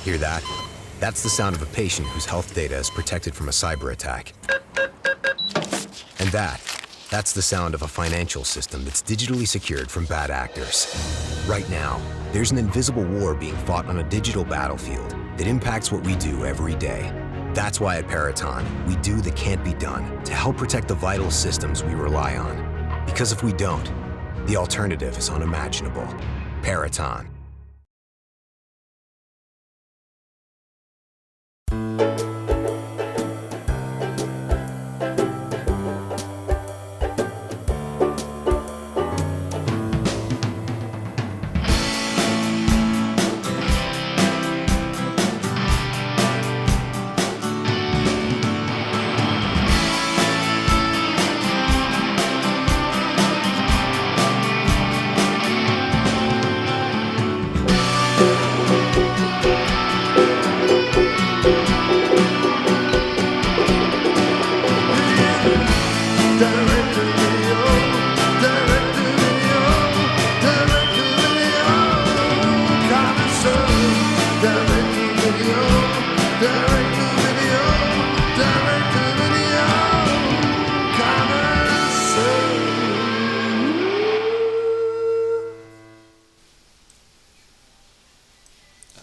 Hear that? That's the sound of a patient whose health data is protected from a cyber attack. And that's the sound of a financial system that's digitally secured from bad actors. Right now, there's an invisible war being fought on a digital battlefield that impacts what we do every day. That's why at Peraton, we do the can't be done to help protect the vital systems we rely on. Because if we don't, the alternative is unimaginable. Peraton.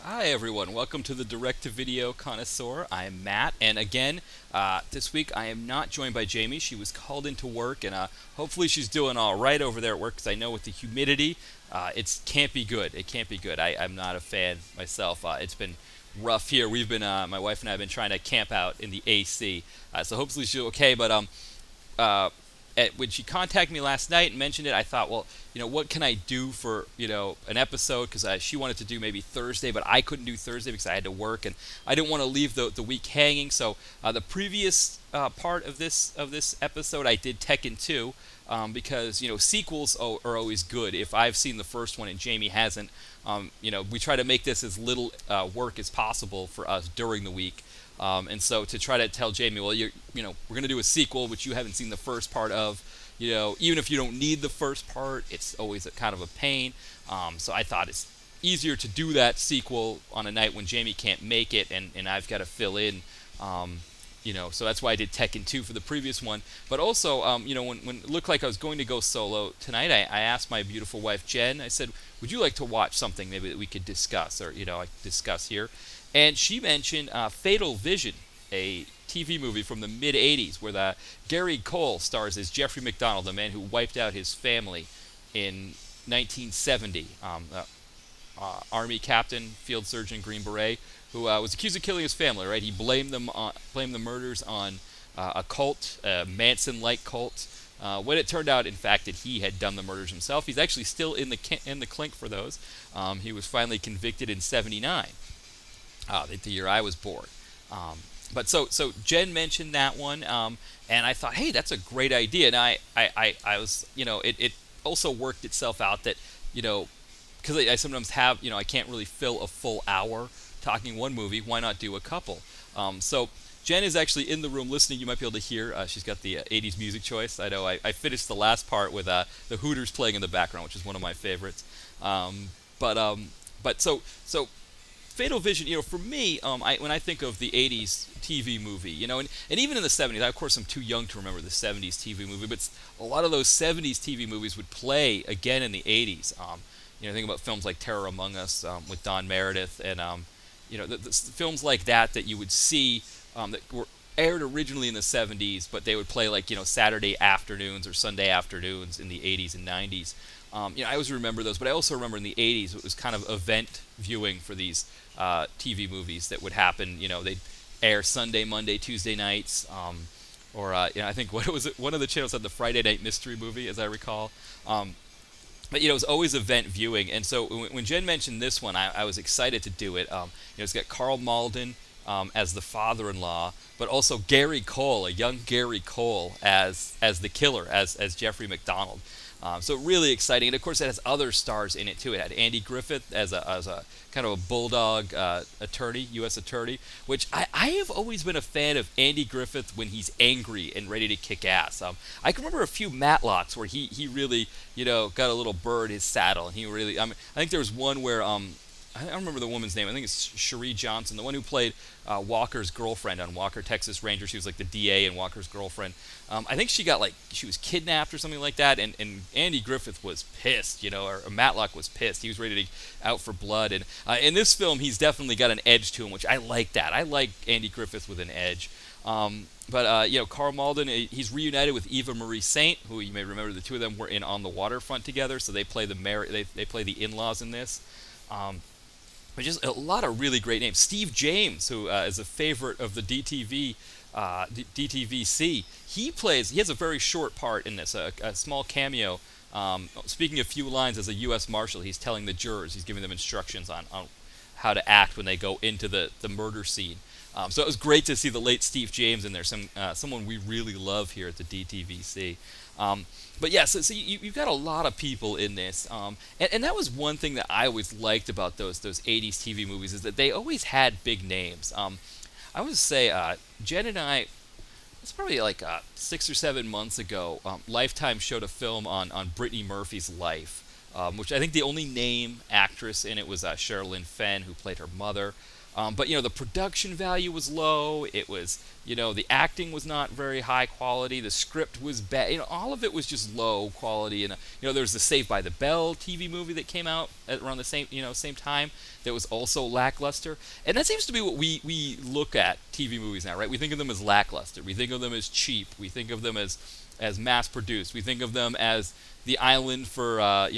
Hi everyone, welcome to the Direct-to-Video Connoisseur. I'm Matt, and again, this week I am not joined by Jamie. She was called into work, and hopefully she's doing all right over there at work, because I know with the humidity, it can't be good. It can't be good. I'm not a fan myself. It's been rough here. We've been, my wife and I have been trying to camp out in the AC, so hopefully she's okay, but when she contacted me last night and mentioned it, I thought, well, what can I do for, an episode? Because she wanted to do maybe Thursday, but I couldn't do Thursday because I had to work, and I didn't want to leave the week hanging. So the previous part of this episode, I did Tekken 2 because, sequels are always good. If I've seen the first one and Jamie hasn't, we try to make this as little work as possible for us during the week. And so to try to tell Jamie, well, we're going to do a sequel, which you haven't seen the first part of, even if you don't need the first part, it's always kind of a pain. So I thought it's easier to do that sequel on a night when Jamie can't make it, and I've got to fill in, so that's why I did Tekken 2 for the previous one. But also, when it looked like I was going to go solo tonight, I asked my beautiful wife, Jen, I said, would you like to watch something maybe that we could discuss, or, discuss here? And she mentioned Fatal Vision, a TV movie from the mid-'80s where Gary Cole stars as Jeffrey McDonald, the man who wiped out his family in 1970. Army captain, field surgeon, Green Beret, who was accused of killing his family. Right? He blamed the murders on a cult, a Manson-like cult. When it turned out, in fact, that he had done the murders himself. He's actually still in the clink for those. He was finally convicted in '79. The year I was born. But so Jen mentioned that one, and I thought, hey, that's a great idea. And I was, it also worked itself out that, because I sometimes have, I can't really fill a full hour talking one movie. Why not do a couple? So Jen is actually in the room listening. You might be able to hear. She's got the 80s music choice. I know I finished the last part with the Hooters playing in the background, which is one of my favorites. But so Fatal Vision, for me, when I think of the 80s TV movie, and even in the 70s, of course I'm too young to remember the 70s TV movie, but a lot of those 70s TV movies would play again in the 80s. Think about films like Terror Among Us with Don Meredith, and the films like that you would see that were aired originally in the 70s, but they would play like Saturday afternoons or Sunday afternoons in the 80s and 90s. I always remember those, but I also remember in the 80s it was kind of event viewing for these TV movies that would happen. They'd air Sunday, Monday, Tuesday nights, or I think what was it? One of the channels had the Friday Night Mystery Movie, as I recall. But it was always event viewing, and so when Jen mentioned this one, I was excited to do it. It's got Karl Malden as the father-in-law, but also Gary Cole, a young Gary Cole as the killer, as Jeffrey McDonald. So really exciting, and of course it has other stars in it too. It had Andy Griffith as a kind of a bulldog attorney, U.S. attorney, which I have always been a fan of Andy Griffith when he's angry and ready to kick ass. I can remember a few Matlocks where he really got a little burr in his saddle, and he really I think there was one where I don't remember the woman's name. I think it's Cherie Johnson, the one who played Walker's girlfriend on Walker Texas Ranger. She was like the DA and Walker's girlfriend. I think she was kidnapped or something like that, and Andy Griffith was pissed, or Matlock was pissed. He was ready to out for blood. And in this film, he's definitely got an edge to him, which I like that. I like Andy Griffith with an edge. But Karl Malden, he's reunited with Eva Marie Saint, who you may remember the two of them were in On the Waterfront together, so they play they play the in-laws in this. But just a lot of really great names. Steve James, who is a favorite of the DTVC, he has a very short part in this, a small cameo. Speaking a few lines as a U.S. Marshal, he's telling the jurors, he's giving them instructions on how to act when they go into the murder scene. So it was great to see the late Steve James in there, someone we really love here at the DTVC. But yeah, so you've got a lot of people in this, and that was one thing that I always liked about those 80s TV movies, is that they always had big names. I would say Jen and I, it's probably like 6 or 7 months ago, Lifetime showed a film on Brittany Murphy's life, which I think the only name actress in it was Sherilyn Fenn, who played her mother. But the production value was low. It was, the acting was not very high quality. The script was bad. All of it was just low quality. And there was the Saved by the Bell TV movie that came out at around the same time that was also lackluster. And that seems to be what we look at TV movies now, right? We think of them as lackluster. We think of them as cheap. We think of them as mass produced. We think of them as the island for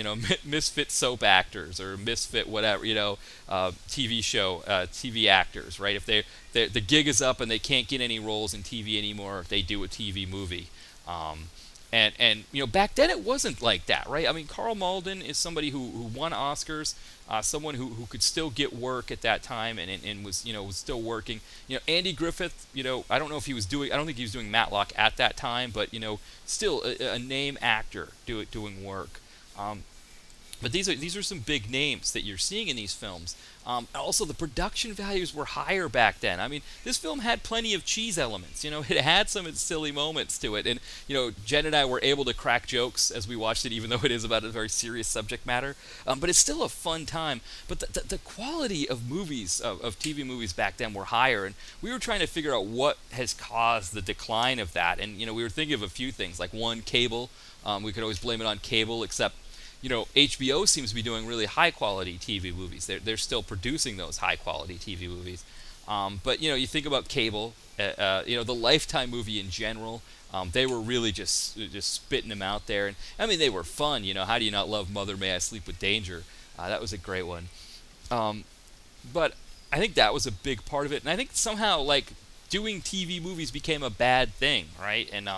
misfit soap actors or misfit whatever TV show TV actors, right? If the gig is up and they can't get any roles in TV anymore, they do a TV movie. And back then it wasn't like that, right? I mean, Karl Malden is somebody who won Oscars, someone who could still get work at that time and was still working. Andy Griffith, I don't know if he was doing, I don't think he was doing Matlock at that time, but still a name actor doing work. But these are some big names that you're seeing in these films. Also, the production values were higher back then. I mean, this film had plenty of cheese elements. It had some silly moments to it. And, Jen and I were able to crack jokes as we watched it, even though it is about a very serious subject matter. But it's still a fun time. But the quality of movies, of TV movies back then were higher. And we were trying to figure out what has caused the decline of that. And, we were thinking of a few things, like one, cable. We could always blame it on cable, except HBO seems to be doing really high-quality TV movies. They're still producing those high-quality TV movies. But, you think about cable, the Lifetime movie in general, they were really just spitting them out there. And, I mean, they were fun. How do you not love Mother May I Sleep with Danger? That was a great one. But I think that was a big part of it. And I think somehow, doing TV movies became a bad thing, right? And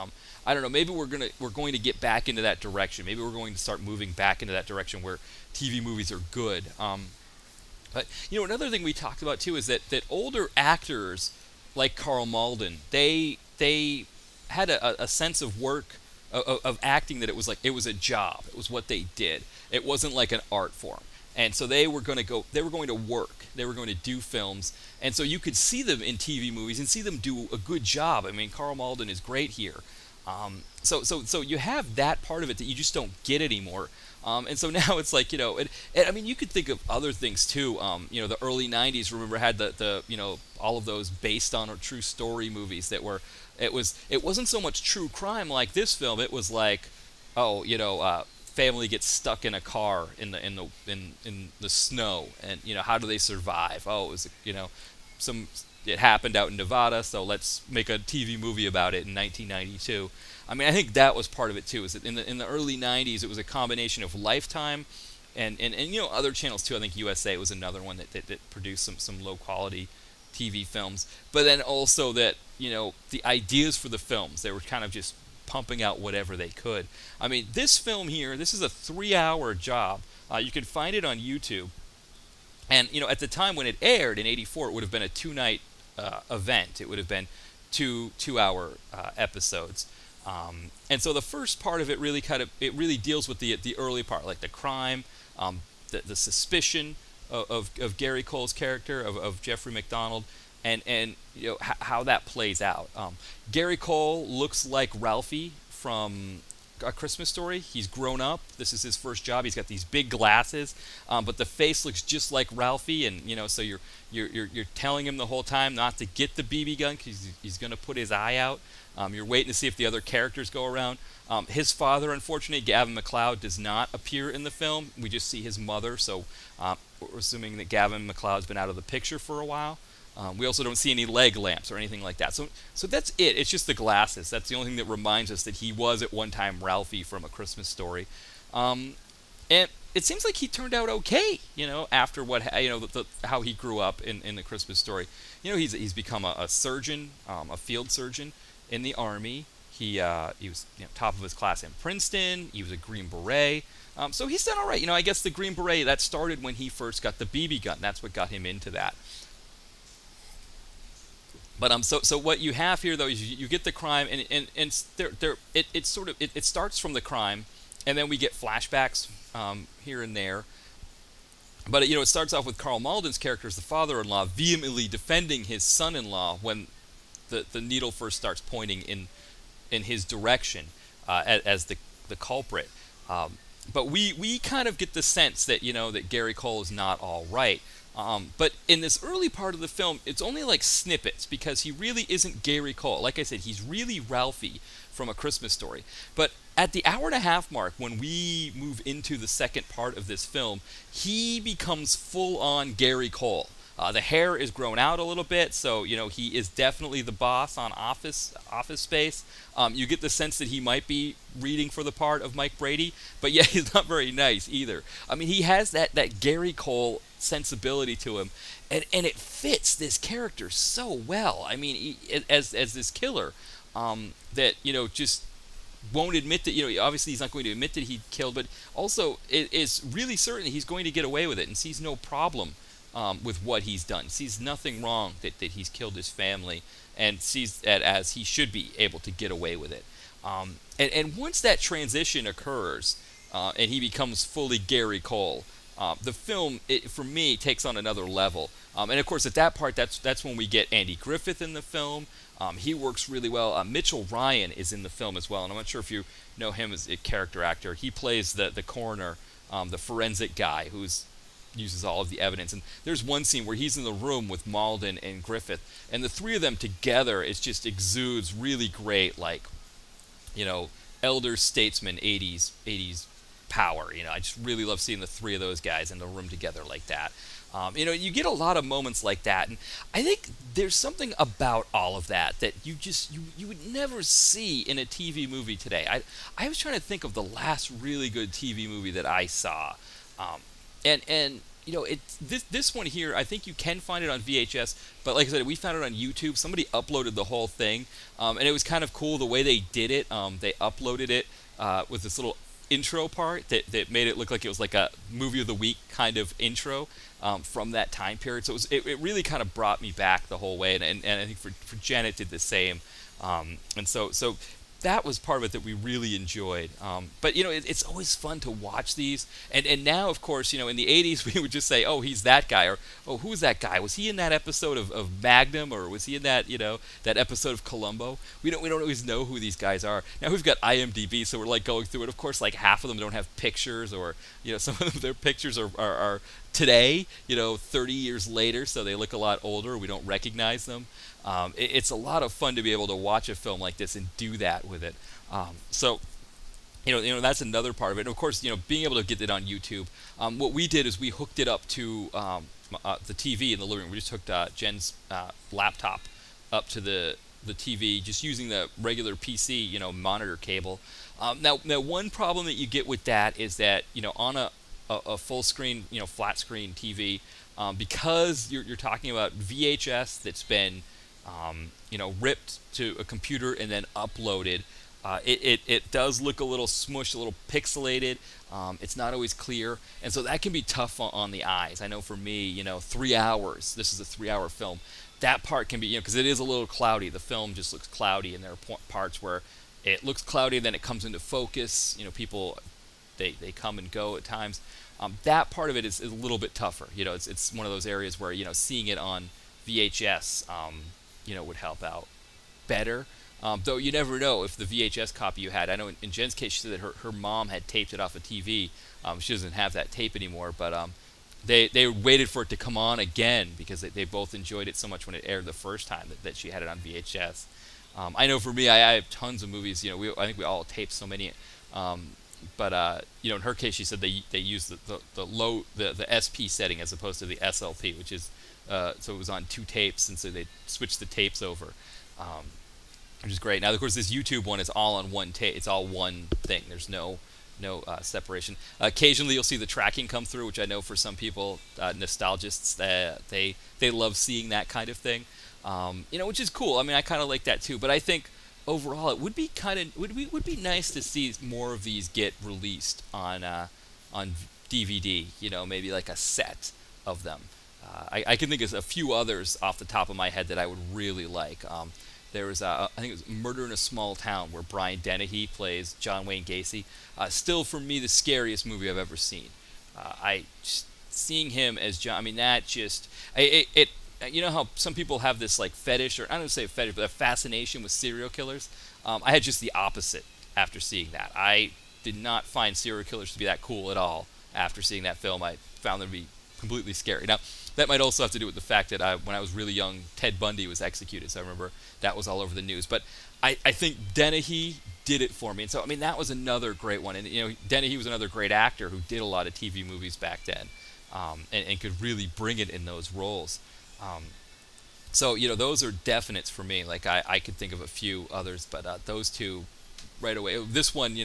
I don't know, maybe we're going to get back into that direction. Maybe we're going to start moving back into that direction where TV movies are good. But another thing we talked about too is that older actors like Karl Malden, they had a sense of work of acting that it was a job. It was what they did. It wasn't like an art form. And so they were going to work. They were going to do films. And so you could see them in TV movies and see them do a good job. I mean, Karl Malden is great here. So you have that part of it that you just don't get anymore. And so now it's like, and I mean, you could think of other things too. The early 90s, remember, had the all of those based on a true story movies that were, it wasn't so much true crime like this film. It was like, family gets stuck in a car in the snow, and how do they survive? Oh, it was it happened out in Nevada, so let's make a TV movie about it in 1992. I mean, I think that was part of it too. Is that in the early 90s, it was a combination of Lifetime and other channels too. I think USA was another one that produced some low quality TV films. But then also that the ideas for the films, they were kind of just pumping out whatever they could. I mean, this film here, this is a 3-hour job. You can find it on YouTube. And at the time when it aired in '84, it would have been a 2-night event. It would have been two-hour episodes. And so the first part of it really deals with the early part, like the crime, the suspicion of Gary Cole's character of Jeffrey McDonald, and how that plays out. Gary Cole looks like Ralphie from A Christmas Story. He's grown up. This is his first job. He's got these big glasses, but the face looks just like Ralphie, and so you're telling him the whole time not to get the BB gun because he's going to put his eye out. You're waiting to see if the other characters go around. His father, unfortunately, Gavin MacLeod, does not appear in the film. We just see his mother, so we're assuming that Gavin MacLeod's been out of the picture for a while. We also don't see any leg lamps or anything like that. So that's it. It's just the glasses. That's the only thing that reminds us that he was at one time Ralphie from A Christmas Story. And it seems like he turned out okay, after how he grew up in The Christmas Story. He's become a surgeon, a field surgeon in the Army. He was top of his class in Princeton. He was a Green Beret. So he's done all right. I guess the Green Beret, that started when he first got the BB gun. That's what got him into that. But so what you have here though is you get the crime, and it starts from the crime, and then we get flashbacks here and there. But it starts off with Karl Malden's character as the father-in-law vehemently defending his son-in-law when the needle first starts pointing in his direction as the culprit. But we kind of get the sense that that Gary Cole is not all right. But in this early part of the film, it's only like snippets because he really isn't Gary Cole. Like I said, he's really Ralphie from A Christmas Story. But at the hour and a half mark, when we move into the second part of this film, he becomes full-on Gary Cole. The hair is grown out a little bit, so he is definitely the boss on Office Space. You get the sense that he might be reading for the part of Mike Brady, but yeah, he's not very nice either. I mean, he has that Gary Cole sensibility to him, and it fits this character so well. I mean, as this killer, that just won't admit that obviously he's not going to admit that he killed, but also is really certain he's going to get away with it and sees no problem with what he's done. Sees nothing wrong that he's killed his family, and sees that as he should be able to get away with it. And once that transition occurs, and he becomes fully Gary Cole, the film, for me, takes on another level. And of course, at that part, that's when we get Andy Griffith in the film. He works really well. Mitchell Ryan is in the film as well, and I'm not sure if you know him as a character actor. He plays the coroner, the forensic guy who's uses all of the evidence. And there's one scene where he's in the room with Malden and Griffith, and the three of them together, it just exudes really great, elder statesman 80s power. I just really love seeing the three of those guys in the room together like that. You get a lot of moments like that, and I think there's something about all of that you would never see in a TV movie today. I was trying to think of the last really good TV movie that I saw. This one here, I think you can find it on VHS, but like I said, we found it on YouTube. Somebody uploaded the whole thing, and it was kind of cool the way they did it. They uploaded it with this little intro part that made it look like it was like a movie of the week kind of intro from that time period. So it really kind of brought me back the whole way, and I think for Janet did the same. And so that was part of it that we really enjoyed. But it's always fun to watch these. And now, of course, in the 80s we would just say, oh, he's that guy, or oh, who's that guy? Was he in that episode of Magnum, or was he in that that episode of Columbo? We don't always know who these guys are. Now we've got IMDb, so we're like going through it. Of course, like half of them don't have pictures, or some of them, their pictures are today, 30 years later, so they look a lot older. We don't recognize them. It's a lot of fun to be able to watch a film like this and do that with it. So that's another part of it. And of course, being able to get it on YouTube. What we did is we hooked it up to the TV in the living room. We just hooked Jen's laptop up to the TV, just using the regular PC, monitor cable. Now one problem that you get with that is that on a full screen, flat screen TV, because you're talking about VHS that's been ripped to a computer and then uploaded. It does look a little smushed, a little pixelated. It's not always clear, and so that can be tough on the eyes. I know for me, 3 hours. This is a 3-hour film. That part can be, because it is a little cloudy. The film just looks cloudy, and there are parts where it looks cloudy, and then it comes into focus. People, they come and go at times. That part of it is a little bit tougher. It's one of those areas where seeing it on VHS, would help out better. Though you never know if the VHS copy you had. I know in Jen's case, she said that her mom had taped it off a TV. She doesn't have that tape anymore, but they waited for it to come on again because they both enjoyed it so much when it aired the first time that she had it on VHS. I know for me, I have tons of movies. I think we all taped so many. But in her case, she said they used the SP setting as opposed to the SLP, which is so it was on 2 tapes, and so they switched the tapes over, which is great. Now, of course, this YouTube one is all on one tape. It's all one thing. There's no separation. Occasionally, you'll see the tracking come through, which I know for some people, nostalgists, they love seeing that kind of thing. Which is cool. I mean, I kind of like that too. But I think overall, it would be would be nice to see more of these get released on DVD. Maybe like a set of them. I can think of a few others off the top of my head that I would really like. There was, I think it was Murder in a Small Town, where Brian Dennehy plays John Wayne Gacy. Still, for me, the scariest movie I've ever seen. Seeing him as John, I mean, that just, you know how some people have this like fetish, or I don't say fetish, but a fascination with serial killers? I had just the opposite after seeing that. I did not find serial killers to be that cool at all after seeing that film. I found them to be completely scary. Now, that might also have to do with the fact that when I was really young, Ted Bundy was executed, so I remember that was all over the news. But I think Dennehy did it for me. And so, I mean, that was another great one. And, Dennehy was another great actor who did a lot of TV movies back then, and could really bring it in those roles. So, those are definites for me. Like, I could think of a few others, but those two right away. This one,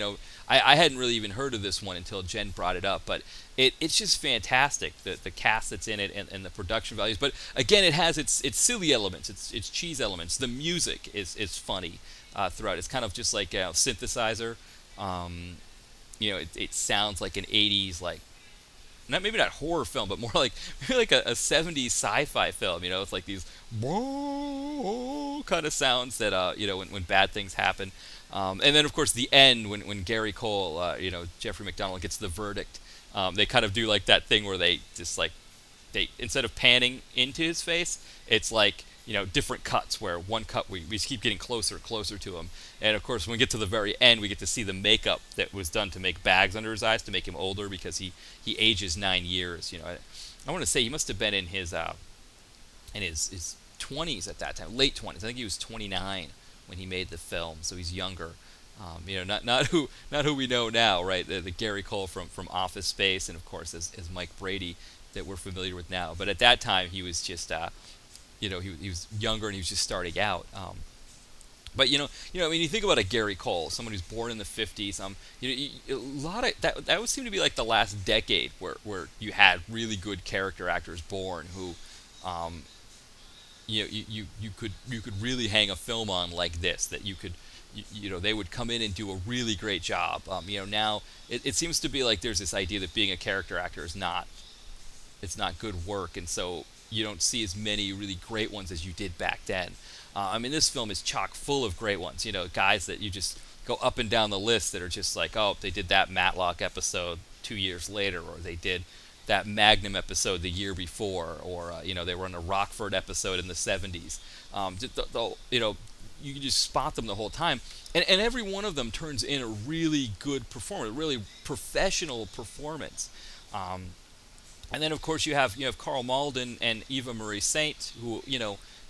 I hadn't really even heard of this one until Jen brought it up, but it's just fantastic, the cast that's in it and the production values. But again, it has its silly elements, its cheese elements. The music is funny throughout. It's kind of just like a synthesizer. It sounds like an 80s, like, maybe not horror film, but more like maybe like a 70s sci-fi film. It's like these kind of sounds that when bad things happen. And then, of course, the end when Gary Cole, Jeffrey McDonald gets the verdict. They kind of do like that thing where they just like instead of panning into his face, it's like different cuts, where one cut we just keep getting closer and closer to him. And of course, when we get to the very end, we get to see the makeup that was done to make bags under his eyes to make him older, because he ages 9 years. I want to say he must have been in his 20s at that time, late 20s. I think he was 29 when he made the film, so he's younger. Not who we know now, right? The Gary Cole from Office Space, and of course as Mike Brady that we're familiar with now. But at that time, he was just he was younger and he was just starting out. But I mean, you think about a Gary Cole, someone who's born in the 50s. A lot of that would seem to be like the last decade where you had really good character actors born who, you could really hang a film on like this, that you could. They would come in and do a really great job. Now it seems to be like there's this idea that being a character actor is not good work, and so you don't see as many really great ones as you did back then. I mean, this film is chock full of great ones. Guys that you just go up and down the list that are just like, oh, they did that Matlock episode 2 years later, or they did that Magnum episode the year before, or they were on a Rockford episode in the 70s. You can just spot them the whole time, and every one of them turns in a really good performance, a really professional performance. And then, of course, you have Karl Malden and Eva Marie Saint, who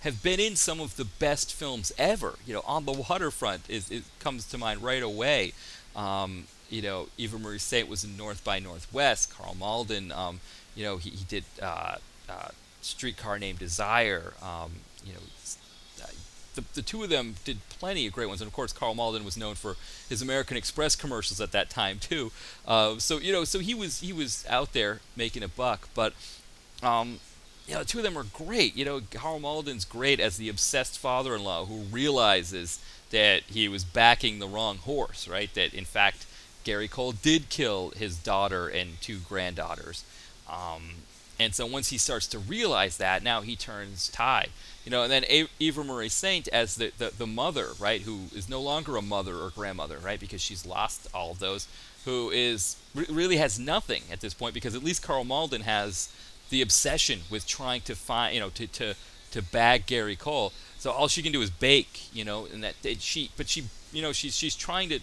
have been in some of the best films ever. On the Waterfront it comes to mind right away. Eva Marie Saint was in North by Northwest. Karl Malden, he did Streetcar Named Desire. The two of them did plenty of great ones, and of course Karl Malden was known for his American Express commercials at that time too. So he was out there making a buck. But the two of them are great. Karl Malden's great as the obsessed father-in-law who realizes that he was backing the wrong horse, right? That in fact Gary Cole did kill his daughter and 2 granddaughters. And so once he starts to realize that, now he turns tide. And then Eva Marie Saint as the mother, right, who is no longer a mother or grandmother, right, because she's lost all of those, who really has nothing at this point, because at least Karl Malden has the obsession with trying to find, to to bag Gary Cole. So all she can do is bake, and she's trying to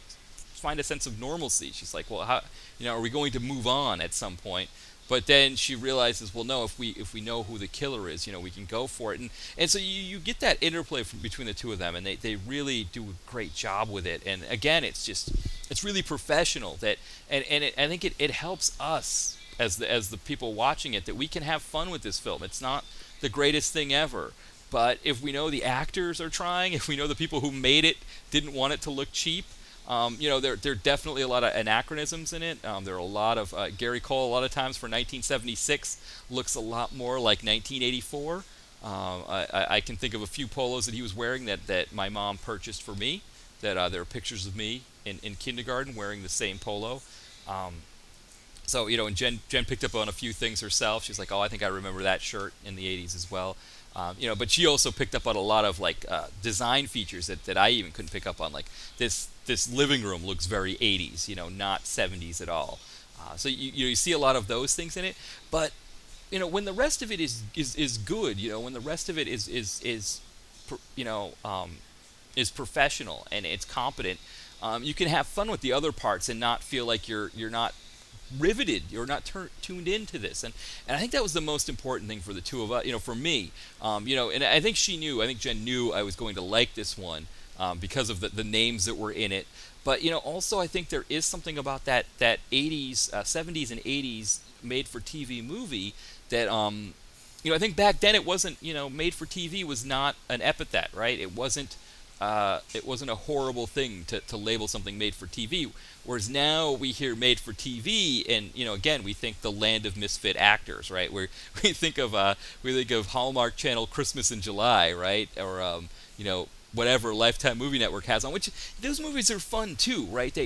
find a sense of normalcy. She's like, well, how, are we going to move on at some point? But then she realizes, well, no, if we know who the killer is, we can go for it. And so you get that interplay between the two of them, and they really do a great job with it. And again, it's really professional. I think it helps us as the people watching it, that we can have fun with this film. It's not the greatest thing ever, but if we know the actors are trying, if we know the people who made it didn't want it to look cheap, there are definitely a lot of anachronisms in it. There are a lot of Gary Cole. A lot of times for 1976 looks a lot more like 1984. I can think of a few polos that he was wearing that my mom purchased for me. That there are pictures of me in kindergarten wearing the same polo. So and Jen picked up on a few things herself. She's like, oh, I think I remember that shirt in the 80s as well. But she also picked up on a lot of design features that I even couldn't pick up on. Like this living room looks very 80s, not 70s at all. So you see a lot of those things in it. But when the rest of it is good, when the rest of it is professional and it's competent, you can have fun with the other parts and not feel like you're not riveted, you're not tuned into this, and I think that was the most important thing for the two of us, for me, and I think Jen knew I was going to like this one because of the names that were in it, but also I think there is something about that 80s, 70s and 80s made for TV movie that I think back then it wasn't, made for TV was not an epithet, right? It wasn't a horrible thing to label something made for TV. Whereas now we hear made for TV, and again we think the land of misfit actors, right? Where we think of Hallmark Channel Christmas in July, right? Or whatever Lifetime Movie Network has on, which those movies are fun too, right?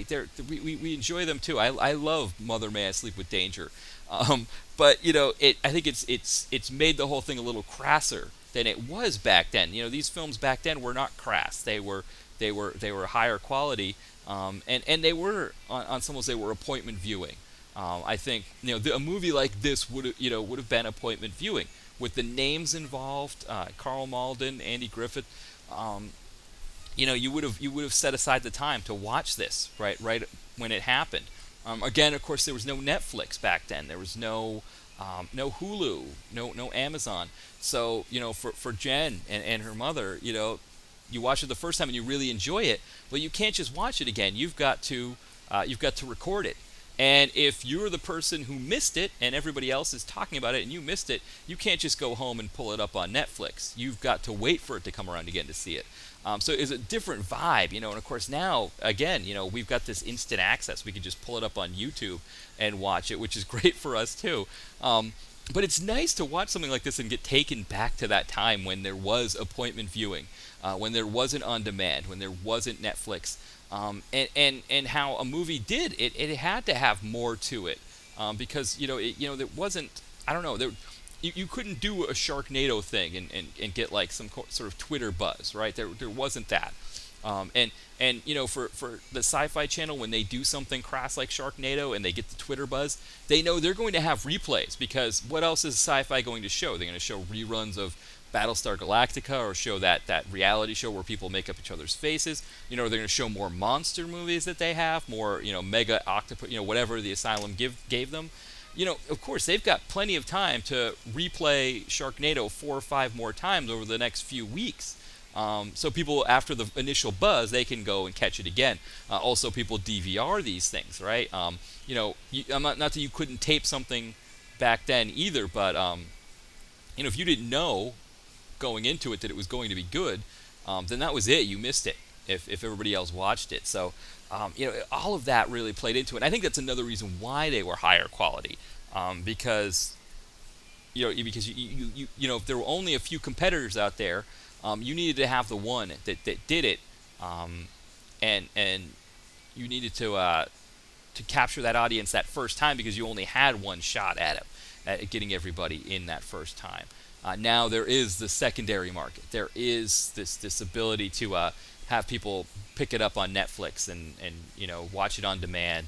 We enjoy them too. I love Mother May I Sleep with Danger, but I think it's made the whole thing a little crasser than it was back then. These films back then were not crass. They were higher quality, and they were on some levels they were appointment viewing. I think a movie like this would have been appointment viewing with the names involved. Karl Malden, Andy Griffith. You would have set aside the time to watch this right when it happened. Again, of course, there was no Netflix back then. There was no Hulu, no Amazon. So for Jen and her mother, you watch it the first time and you really enjoy it, but you can't just watch it again. You've got to record it. And if you're the person who missed it and everybody else is talking about it and you missed it, you can't just go home and pull it up on Netflix. You've got to wait for it to come around again to see it. So it's a different vibe, and of course now, again, we've got this instant access. We can just pull it up on YouTube and watch it, which is great for us too. But it's nice to watch something like this and get taken back to that time when there was appointment viewing, when there wasn't on demand, when there wasn't Netflix, and how a movie did it had to have more to it, because there wasn't, I don't know, you couldn't do a Sharknado thing and get like some sort of Twitter buzz, right? There wasn't that. And for the Sci-Fi Channel, when they do something crass like Sharknado and they get the Twitter buzz, they know they're going to have replays, because what else is Sci-Fi going to show? They're going to show reruns of Battlestar Galactica, or show that reality show where people make up each other's faces. They're going to show more monster movies that they have, more mega octopus, whatever the Asylum gave them. Of course, they've got plenty of time to replay Sharknado 4 or 5 more times over the next few weeks. So people, after the initial buzz, they can go and catch it again. Also, people DVR these things, right? I'm not that you couldn't tape something back then either, but if you didn't know going into it that it was going to be good, then that was it. You missed it if everybody else watched it. So, all of that really played into it. And I think that's another reason why they were higher quality, because if there were only a few competitors out there, you needed to have the one that did it, and you needed to capture that audience that first time, because you only had one shot at it, at getting everybody in that first time. Now there is the secondary market. There is this ability to have people pick it up on Netflix and watch it on demand.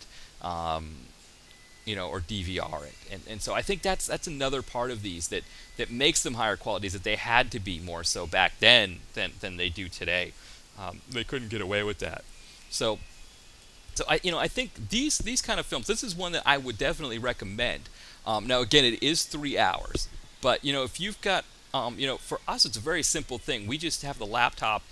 or DVR it. And so I think that's another part of these that makes them higher qualities, that they had to be more so back then than they do today. They couldn't get away with that. So I think these kind of films, this is one that I would definitely recommend. Now again, it is 3 hours, but if you've got for us it's a very simple thing. We just have the laptop,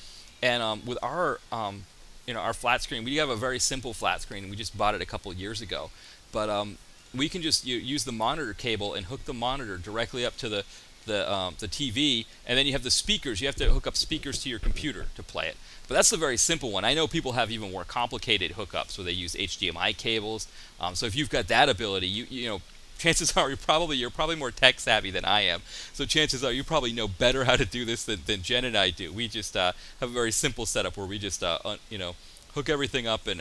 and with our our flat screen, we have a very simple flat screen. We just bought it a couple of years ago, but we can just use the monitor cable and hook the monitor directly up to the TV, and then you have the speakers. You have to hook up speakers to your computer to play it. But that's a very simple one. I know people have even more complicated hookups where they use HDMI cables. So if you've got that ability, chances are you're probably more tech savvy than I am. So chances are you probably know better how to do this than Jen and I do. We just have a very simple setup where we just hook everything up and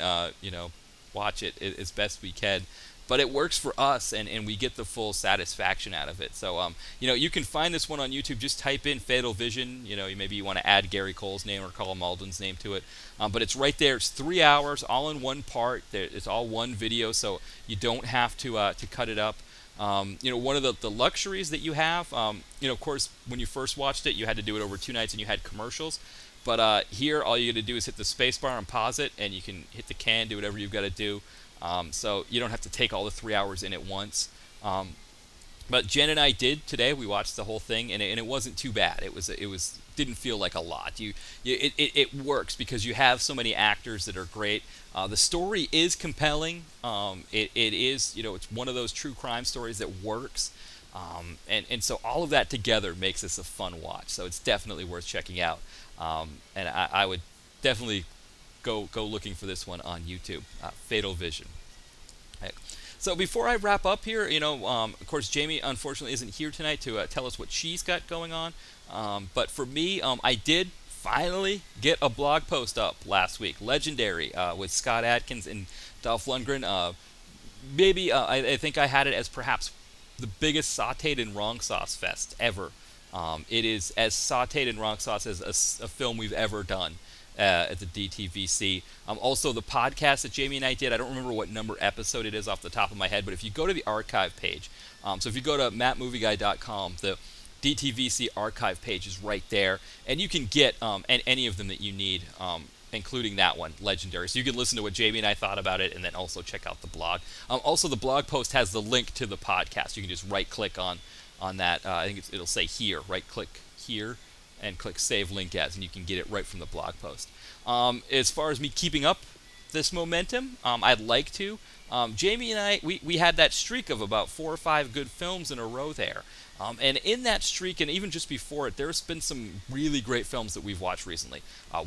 watch it as best we can. But it works for us, and we get the full satisfaction out of it. So, you can find this one on YouTube. Just type in Fatal Vision. Maybe you want to add Gary Cole's name or Karl Malden's name to it. But it's right there. It's 3 hours, all in one part. It's all one video, so you don't have to cut it up. One of the luxuries that you have, of course, when you first watched it, you had to do it over 2 nights, and you had commercials. But here, all you got to do is hit the space bar and pause it, and you can hit the can, do whatever you've got to do. So you don't have to take all the 3 hours in at once. But Jen and I did today. We watched the whole thing, and it wasn't too bad. It didn't feel like a lot. It works because you have so many actors that are great. The story is compelling. It is, it's one of those true crime stories that works. And so all of that together makes this a fun watch. So it's definitely worth checking out. And I would definitely go looking for this one on YouTube. Fatal Vision. Right. So before I wrap up here, of course, Jamie unfortunately isn't here tonight to tell us what she's got going on. But for me, I did finally get a blog post up last week. Legendary, with Scott Adkins and Dolph Lundgren. I think I had it as perhaps the biggest sauteed in wrong sauce fest ever. It is as sauteed in wrong sauce as a film we've ever done at the DTVC. Also, the podcast that Jamie and I did, I don't remember what number episode it is off the top of my head, but if you go to the archive page, so if you go to mattmovieguy.com, the DTVC archive page is right there, and you can get any of them that you need, including that one, Legendary. So you can listen to what Jamie and I thought about it, and then also check out the blog. Also, the blog post has the link to the podcast. You can just right-click on that. I think it'll say here, right-click here, and click Save Link As, and you can get it right from the blog post. As far as me keeping up this momentum, I'd like to. Jamie and I, we had that streak of about 4 or 5 good films in a row there. And in that streak, and even just before it, there's been some really great films that we've watched recently.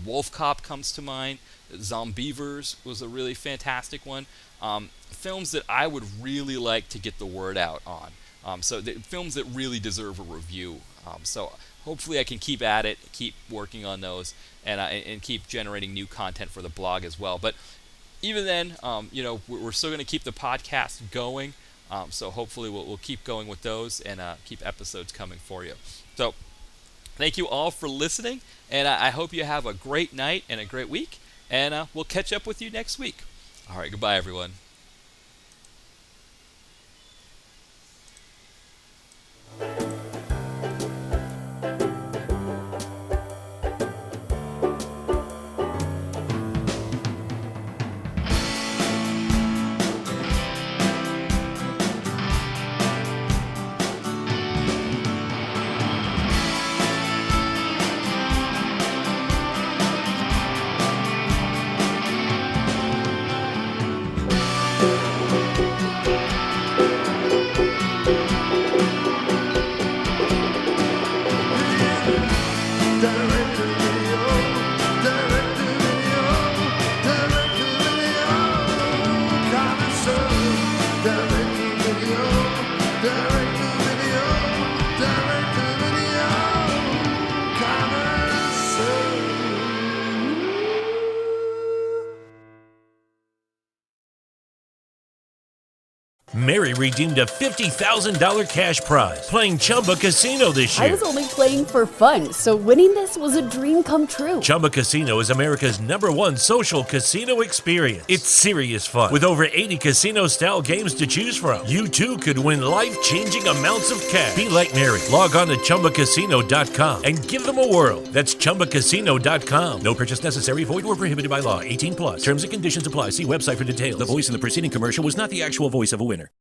Wolf Cop comes to mind. Zombievers was a really fantastic one. Films that I would really like to get the word out on. So films that really deserve a review. So hopefully I can keep at it, keep working on those, and keep generating new content for the blog as well. But even then, we're still going to keep the podcast going. So hopefully we'll keep going with those and keep episodes coming for you. So thank you all for listening, and I hope you have a great night and a great week, and we'll catch up with you next week. All right, goodbye, everyone. Mary redeemed a $50,000 cash prize playing Chumba Casino this year. I was only playing for fun, so winning this was a dream come true. Chumba Casino is America's #1 social casino experience. It's serious fun. With over 80 casino-style games to choose from, you too could win life-changing amounts of cash. Be like Mary. Log on to ChumbaCasino.com and give them a whirl. That's ChumbaCasino.com. No purchase necessary. Void where prohibited by law. 18+. Terms and conditions apply. See website for details. The voice in the preceding commercial was not the actual voice of a winner.